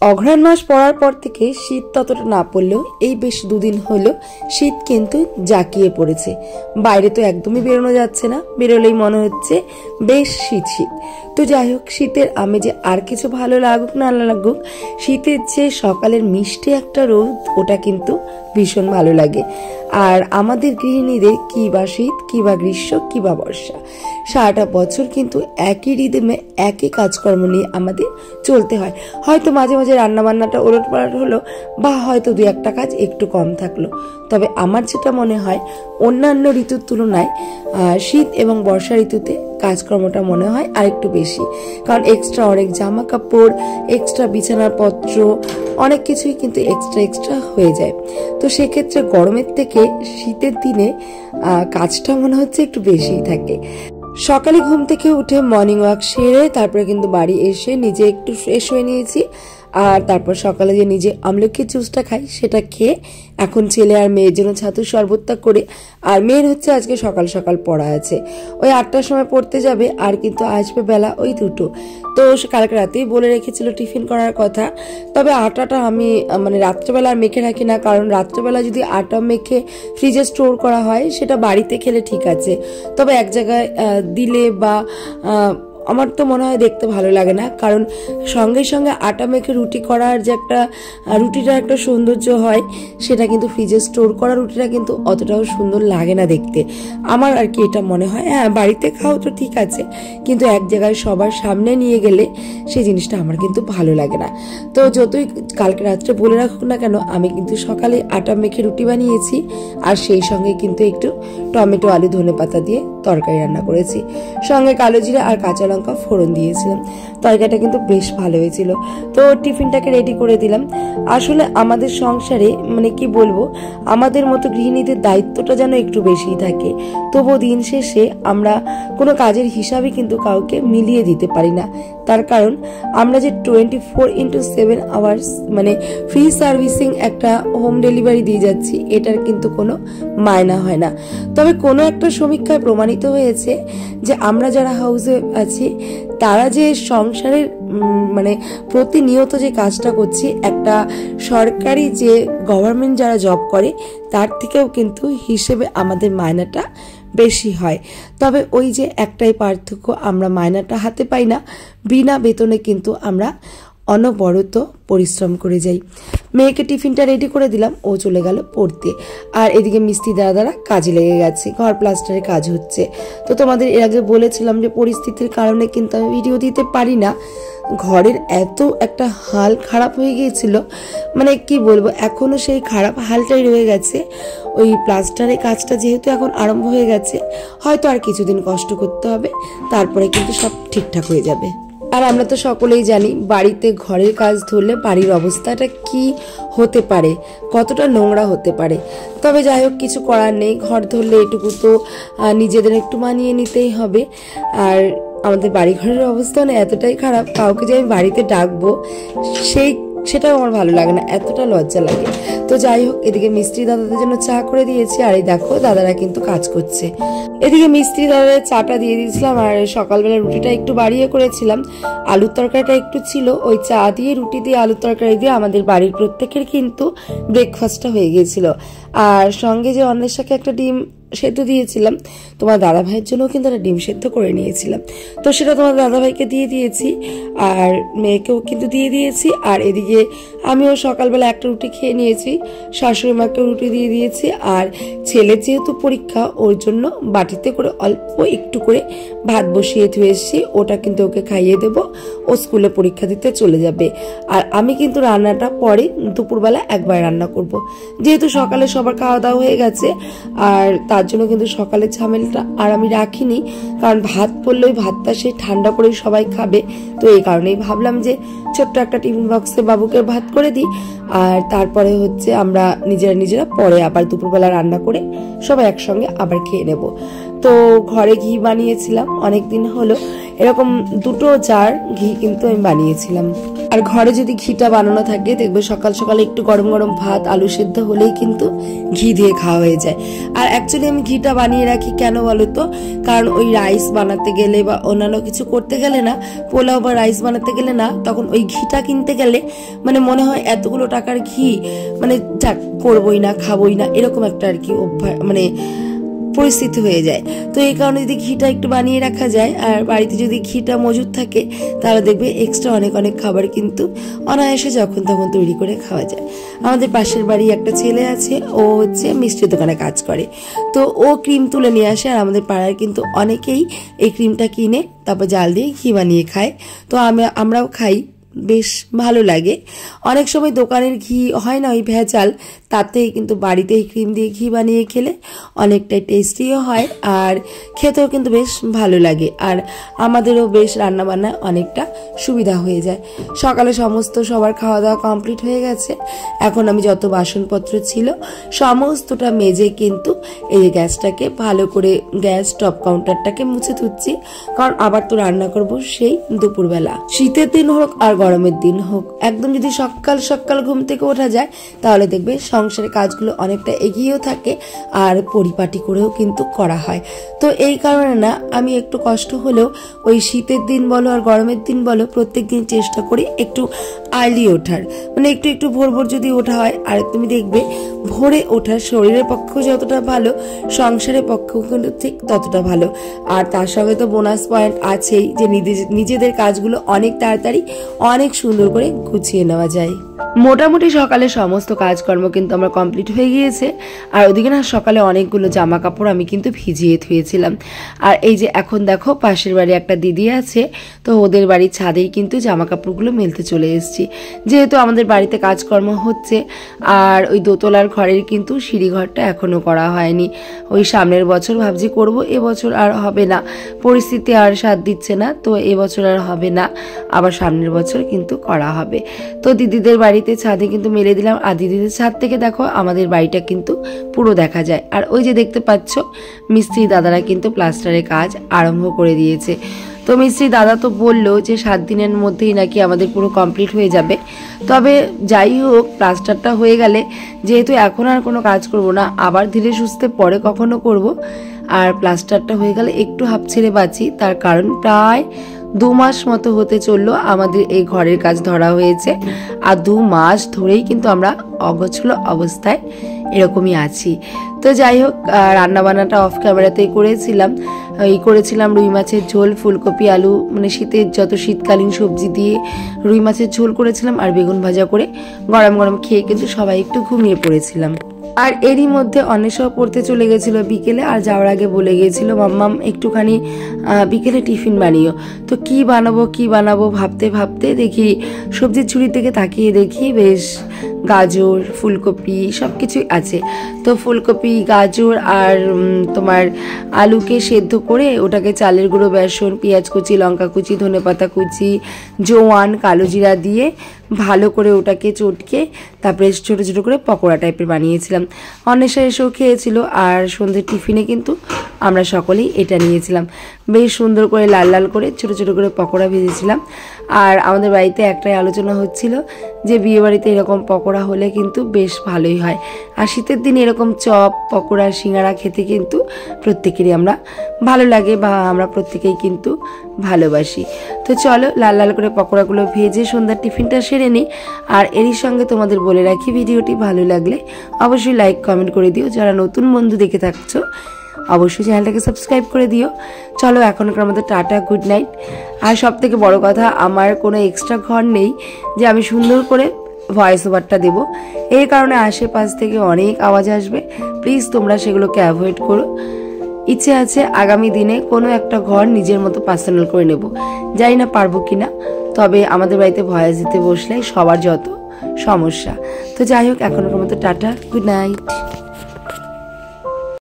অঘ্রাণ মাস পড়ার পর থেকে শীত ততটা না পড়লেও এই বেশ দুদিন হলো শীত কিন্তু জাঁকিয়ে পড়েছে। বাইরে তো একদমই বেরোনো যাচ্ছে না, বেরোলেই মনে হচ্ছে বেশ শীত শীত। তো যাই হোক, শীতের আমেজে আর কিছু ভালো লাগুক না লাগুক, শীতের যে সকালের মিষ্টি একটা রোদ, ওটা কিন্তু ভীষণ ভালো লাগে। আর আমাদের গৃহিণীদের কি বা শীত, কি বা গ্রীষ্ম, কি বা বর্ষা, সারাটা বছর কিন্তু একই রিদমে একই কাজকর্ম নিয়ে আমাদের চলতে হয়। হয়তো মাঝে মাঝে রান্নাবান্নাটা ওলটপালট হলো, বা হয়তো দু একটা কাজ একটু কম থাকলো, তবে আমার যেটা মনে হয় অন্যান্য ঋতুর তুলনায় শীত এবং বর্ষা ঋতুতে কাজকর্মটা মনে হয় আরেকটু বেশি। কারণ এক্সট্রা অনেক জামা কাপড়, এক্সট্রা বিছানার পত্র, অনেক কিছুই কিন্তু এক্সট্রা হয়ে যায়। তো সেক্ষেত্রে গরমের থেকে শীতের দিনে কাজটা মনে হচ্ছে একটু বেশিই থাকে। সকালে ঘুম থেকে উঠে মর্নিং ওয়াক সেরে তারপরে কিন্তু বাড়ি এসে নিজে একটু ফ্রেশ হয়ে নিয়েছি। আর তারপর সকালে যে নিজে আমলকির জুসটা খাই সেটা খেয়ে এখন ছেলে আর মেয়ের জন্য ছাতুর শরবতটা করে, আর মেয়ের হচ্ছে আজকে সকাল সকাল পড়া আছে, ওই 8টার সময় পড়তে যাবে, আর কিন্তু আসবে বেলা ওই 2টো। তো কালকে রাতেই বলে রেখেছিল টিফিন করার কথা, তবে আটাটা আমি মানে রাত্রেবেলা আর মেখে রাখি না, কারণ রাত্রেবেলা যদি আটা মেখে ফ্রিজে স্টোর করা হয় সেটা বাড়িতে খেলে ঠিক আছে, তবে এক জায়গায় দিলে বা আমার তো মনে হয় দেখতে ভালো লাগে না। কারণ সঙ্গে সঙ্গে আটা মেখে রুটি করার যে একটা রুটিটার একটা সৌন্দর্য হয়, সেটা কিন্তু ফ্রিজে স্টোর করা রুটিটা কিন্তু অতটাও সুন্দর লাগে না দেখতে, আমার আর কি এটা মনে হয়। হ্যাঁ, বাড়িতে খাও তো ঠিক আছে, কিন্তু এক জায়গায় সবার সামনে নিয়ে গেলে সেই জিনিসটা আমার কিন্তু ভালো লাগে না। তো যতই কালকে রাত্রে বলে রাখুক না কেন, আমি কিন্তু সকালে আটা মেখে রুটি বানিয়েছি, আর সেই সঙ্গে কিন্তু একটু টমেটো আলু ধনে পাতা দিয়ে তরকারি রান্না করেছি, সঙ্গে কালো জিরা আর কাঁচা লঙ্কা ফোড়ন দিয়েছিলাম। তরকারিটা কিন্তু বেশ ভালো হয়েছিল। তো টিফিনটাকে রেডি করে দিলাম। আসলে আমাদের সংসারে মানে কি বলবো, আমাদের মতো গৃহিণীদের দায়িত্বটা যেন একটু বেশিই থাকে, তবুও দিন শেষে আমরা কোনো কাজের হিসাবে কিন্তু কাউকে মিলিয়ে দিতে পারি না। তার কারণ আমরা যে 24x7 আওয়ার্স মানে ফ্রি সার্ভিসিং একটা হোম ডেলিভারি দিয়ে যাচ্ছি, এটার কিন্তু কোনো মায়না হয় না। তবে কোনো একটা সমীক্ষায় প্রমাণিত হয়েছে যে আমরা যারা হাউসে আছি তারা যে সংসারের মানে প্রতিনিয়ত যে কাজটা করছি, একটা সরকারি যে গভর্নমেন্ট যারা জব করে তার থেকেও কিন্তু হিসেবে আমাদের মায়নাটা বেশি হয়। তবে ওই যে একটাই পার্থক্য, আমরা মায়নাটা হাতে পাই না, বিনা বেতনে কিন্তু আমরা অনবরত পরিশ্রম করে যাই। মেয়েকে টিফিনটা রেডি করে দিলাম, ও চলে গেল পড়তে, আর এদিকে মিস্ত্রি দাদারা কাজে লেগে গেছে, ঘর প্লাস্টারের কাজ হচ্ছে। তো তোমাদের এর আগে বলেছিলাম যে পরিস্থিতির কারণে কিন্তু আমি ভিডিও দিতে পারি না। ঘরের এত একটা হাল খারাপ হয়ে গিয়েছিল, মানে কি বলবো, এখনো সেই খারাপ হালটাই রয়ে গেছে। ওই প্লাস্টারের কাজটা যেহেতু এখন আরম্ভ হয়ে গেছে, হয়তো আর কিছুদিন কষ্ট করতে হবে, তারপরে কিন্তু সব ঠিকঠাক হয়ে যাবে। আর আমরা তো সকলেই জানি বাড়িতে ঘরের কাজ ধরলে বাড়ির অবস্থাটা কি হতে পারে, কতটা নোংরা হতে পারে। তবে যাই হোক, কিছু করার নেই, ঘর ধরলে এটুকু তো নিজেদের একটু মানিয়ে নিতেই হবে। আর আমাদের বাড়ি ঘরের অবস্থা না এতটাই খারাপ, কাউকে যে আমি বাড়িতে ডাকবো সেটাও আমার ভালো লাগে না, এতটা লজ্জা লাগে। তো যাই হোক, এদিকে মিস্ত্রি দাদাদের জন্য চা করে দিয়েছি, আর এই দেখো দাদারা কিন্তু কাজ করছে। এদিকে মিস্ত্রি দাদাদের চাটা দিয়ে দিয়েছিলাম, আর সকালবেলা রুটিটা একটু বাড়িয়ে করেছিলাম, আলুর তরকারিটা একটু ছিল, ওই চা দিয়ে রুটি দিয়ে আলুর তরকারি দিয়ে আমাদের বাড়ির প্রত্যেকের কিন্তু ব্রেকফাস্টটা হয়ে গিয়েছিল। আর সঙ্গে যে অন্যের সাথে একটা ডিম সেদ্ধ দিয়েছিলাম, তোমার দাদা ভাইয়ের জন্য কিন্তু একটা ডিম সেদ্ধ করে নিয়েছিলাম, তো সেটা তোমার দাদা ভাইকে দিয়ে দিয়েছি, আর মেয়েকেও কিন্তু দিয়ে দিয়েছি। আর এদিকে আমিও সকালবেলা একটা রুটি খেয়ে নিয়েছি, শাশুড়ি মাকে রুটি দিয়ে দিয়েছি। আর ছেলে যেহেতু পরীক্ষা, ওর জন্য বাটিতে করে অল্প একটু করে ভাত বসিয়ে ধুয়েছি, ওটা কিন্তু ওকে খাইয়ে দেবো, ও স্কুলে পরীক্ষা দিতে চলে যাবে। আর আমি কিন্তু রান্নাটা পরে দুপুরবেলা একবার রান্না করব, যেহেতু সকালে সবার খাওয়া দাওয়া হয়ে গেছে। আর তার জন্য কিন্তু সকালের ঝামেলাটা আর আমি রাখিনি, কারণ ভাত পড়লে ওই ভাতটা সে ঠান্ডা করে সবাই খাবে। তো এই কারণেই ভাবলাম যে ছোট্ট একটা টিফিন বক্সে বাবুকে ভাত করে দিই, আর তারপরে হচ্ছে আমরা নিজেরা পরে আবার দুপুরবেলা রান্না করে সবাই একসঙ্গে আবার খেয়ে নেব। তো ঘরে ঘি বানিয়েছিলাম, অনেকদিন হলো এরকম 2 জার ঘি কিন্তু আমি বানিয়েছিলাম। আর ঘরে যদি ঘিটা বানানো থাকে, দেখবে সকাল সকালে একটু গরম গরম ভাত আলু সেদ্ধ হলেই কিন্তু ঘি দিয়ে খাওয়া হয়ে যায়। আর অ্যাকচুয়ালি আমি ঘিটা বানিয়ে রাখি কেন বলো তো, কারণ ওই রাইস বানাতে গেলে বা অন্যান্য কিছু করতে গেলে না, পোলাও বা রাইস বানাতে গেলে না, তখন ওই ঘিটা কিনতে গেলে মানে মনে হয় এতগুলো টাকার ঘি মানে যাক করবোই না, খাবোই না, এরকম একটা আর কি অভ্যাস মানে পরিস্থিতি হয়ে যায়। তো এই কারণে যদি ঘিটা একটু বানিয়ে রাখা যায় আর বাড়িতে যদি ঘিটা মজুদ থাকে তাহলে দেখবে এক্সট্রা অনেক অনেক খাবার কিন্তু অনায়াসে যখন তখন তৈরি করে খাওয়া যায়। আমাদের পাশের বাড়ি একটা ছেলে আছে, ও হচ্ছে মিষ্টির দোকানে কাজ করে, তো ও ক্রিম তুলে নিয়ে আসে আর আমাদের পাড়ার কিন্তু অনেকেই এই ক্রিমটা কিনে তারপর জাল দিয়ে ঘি বানিয়ে খায়। তো আমরাও খাই, বেশ ভালো লাগে। অনেক সময় দোকানের ঘি হয় না ওই ভেজাল, তাতেই কিন্তু বাড়িতে এই ক্রিম দিয়ে ঘি বানিয়ে খেলে অনেকটাই টেস্টিও হয় আর খেতেও কিন্তু বেশ ভালো লাগে, আর আমাদেরও বেশ রান্নাবান্না অনেকটা সুবিধা হয়ে যায়। সকালে সমস্ত সবার খাওয়া দাওয়া কমপ্লিট হয়ে গেছে। এখন আমি যত বাসনপত্র ছিল সমস্তটা মেজে কিন্তু এই গ্যাসটাকে ভালো করে গ্যাস টপ কাউন্টারটাকে মুছে ধুচ্ছি, কারণ আবার তো রান্না করব সেই দুপুরবেলা। শীতের দিন হোক আর গরমের দিন হোক, একদম যদি সকাল সকাল ঘুম থেকে ওঠা যায় তাহলে দেখবে সংসারের কাজগুলো অনেকটা এগিয়েও থাকে আর পরিপাটি করেও কিন্তু করা হয়। তো এই কারণে না আমি একটু কষ্ট হলেও ওই শীতের দিন বলো আর গরমের দিন বলো প্রত্যেক দিন চেষ্টা করি একটু আর্লি ওঠার, মানে একটু একটু ভোর ভোর যদি ওঠা হয়। আর তুমি দেখবে ভোরে ওঠার শরীরের পক্ষেও যতটা ভালো, সংসারের পক্ষেও কিন্তু ঠিক ততটা ভালো। আর তার সঙ্গে তো বোনাস পয়েন্ট আছেই যে নিজেদের কাজগুলো অনেক তাড়াতাড়ি অনেক সুন্দর করে গুছিয়ে নেওয়া যায়। মোটামুটি সকালে সমস্ত কাজকর্ম কিন্তু আমার কমপ্লিট হয়ে গিয়েছে। আর ওদিকে না সকালে অনেকগুলো জামা কাপড় আমি কিন্তু ভিজিয়ে থুয়েছিলাম। আর এই যে এখন দেখো পাশের বাড়ি একটা দিদি আছে, তো ওদের বাড়ির ছাদেই কিন্তু জামা কাপড়গুলো মেলতে চলে এসেছি। যেহেতু আমাদের বাড়িতে কাজকর্ম হচ্ছে আর ওই দোতলার ঘরের কিন্তু সিঁড়িঘরটা এখনো করা হয়নি। ওই সামনের বছর ভাবছি করব, এবছর আর হবে না, পরিস্থিতি আর সাথ দিচ্ছে না, তো এবছর আর হবে না, আবার সামনের বছর কিন্তু করা হবে। তো দিদিদের বাড়িতে ছাদে কিন্তু মেলে দিলাম। আর দিদিদের ছাদ থেকে দেখো আমাদের বাড়িটা কিন্তু পুরো দেখা যায়। আর ওই যে দেখতে পাচ্ছ মিস্ত্রি দাদারা কিন্তু প্লাস্টারের কাজ আরম্ভ করে দিয়েছে। তো মিস্ত্রি দাদা তো বললো যে 7 দিনের মধ্যেই নাকি আমাদের পুরো কমপ্লিট হয়ে যাবে। তবে যাই হোক, প্লাস্টারটা হয়ে গেলে যেহেতু এখন আর কোনো কাজ করব না, আবার ধীরে সুস্থে পরে কখনো করব। আর প্লাস্টারটা হয়ে গেলে একটু হাঁপ ছেড়ে বাঁচি, তার কারণ প্রায় 2 মাস মতো হতে চললো আমাদের এই ঘরের কাজ ধরা হয়েছে। আর 2 মাস ধরেই কিন্তু আমরা অগোছলো অবস্থায় এরকমই আছি। তো যাই হোক, রান্নাবান্নাটা অফ ক্যামেরাতেই করেছিলাম রুই মাছের ঝোল, ফুলকপি আলু, মানে শীতের যত শীতকালীন সবজি দিয়ে রুই মাছের ঝোল করেছিলাম আর বেগুন ভাজা করে গরম গরম খেয়ে কিন্তু সবাই একটু ঘুমিয়ে পড়েছিলাম। আর এরই মধ্যে অন্বেষাও পড়তে চলে গেছিল বিকেলে, আর যাওয়ার আগে বলে গিয়েছিল মাম্মাম একটুখানি বিকেলে টিফিন বানিও। তো কি বানাবো ভাবতে ভাবতে দেখি সবজির ঝুড়ির দিকে তাকিয়ে দেখি বেশ গাজর, ফুলকপি সব কিছুই আছে। তো ফুলকপি, গাজর আর তোমার আলুকে সেদ্ধ করে ওটাকে চালের গুঁড়ো, বেসন, পেঁয়াজ কুচি, লঙ্কা কুচি, ধনেপাতা কুচি, জোয়ান, কালো জিরা দিয়ে ভালো করে ওটাকে চটকে তারপরে ছোটো ছোটো করে পকোড়া টাইপের বানিয়েছিলাম। অন্বেষা এসেও খেয়েছিল। আর সন্ধ্যের টিফিনে কিন্তু আমরা সকলেই এটা নিয়েছিলাম। বেশ সুন্দর করে লাল লাল করে ছোটো ছোটো করে পকোড়া ভেজেছিলাম। আর আমাদের বাড়িতে একটাই আলোচনা হচ্ছিল যে বিয়ে বাড়িতে এরকম পকোড়া হলে কিন্তু বেশ ভালোই হয়। আর শীতের দিনে এরকম চপ, পকোড়া, সিঙ্গারা খেতে কিন্তু প্রত্যেকেরই আমরা ভালো লাগে বা আমরা প্রত্যেকেই কিন্তু ভালোবাসি। তো চলো লাল লাল করে পকোড়াগুলো ভেজে সন্ধ্যার টিফিনটা সেরে নিই। আর এরই সঙ্গে তোমাদের বলে রাখি, ভিডিওটি ভালো লাগলে অবশ্যই লাইক কমেন্ট করে দিও। যারা নতুন বন্ধু দেখে থাকছো অবশ্যই চ্যানেলটাকে সাবস্ক্রাইব করে দিও। চলো এখনকার মতো টাটা, গুড নাইট। আর সব থেকে বড় কথা, আমার কোনো এক্সট্রা ঘর নেই যে আমি সুন্দর করে ভয়েস ওভারটা দেবো। এই কারণে আশেপাশ থেকে অনেক আওয়াজ আসবে, প্লিজ তোমরা সেগুলোকে অ্যাভয়েড করো। ইচ্ছে আছে আগামী দিনে কোনো একটা ঘর নিজের মতো পার্সোনাল করে নেব, জানি না পারবো কিনা। তবে আমাদের বাড়িতে ভয়েস দিতে বসলে সবার যত সমস্যা। তো যাই হোক এখনকার মতো টাটা, গুড নাইট।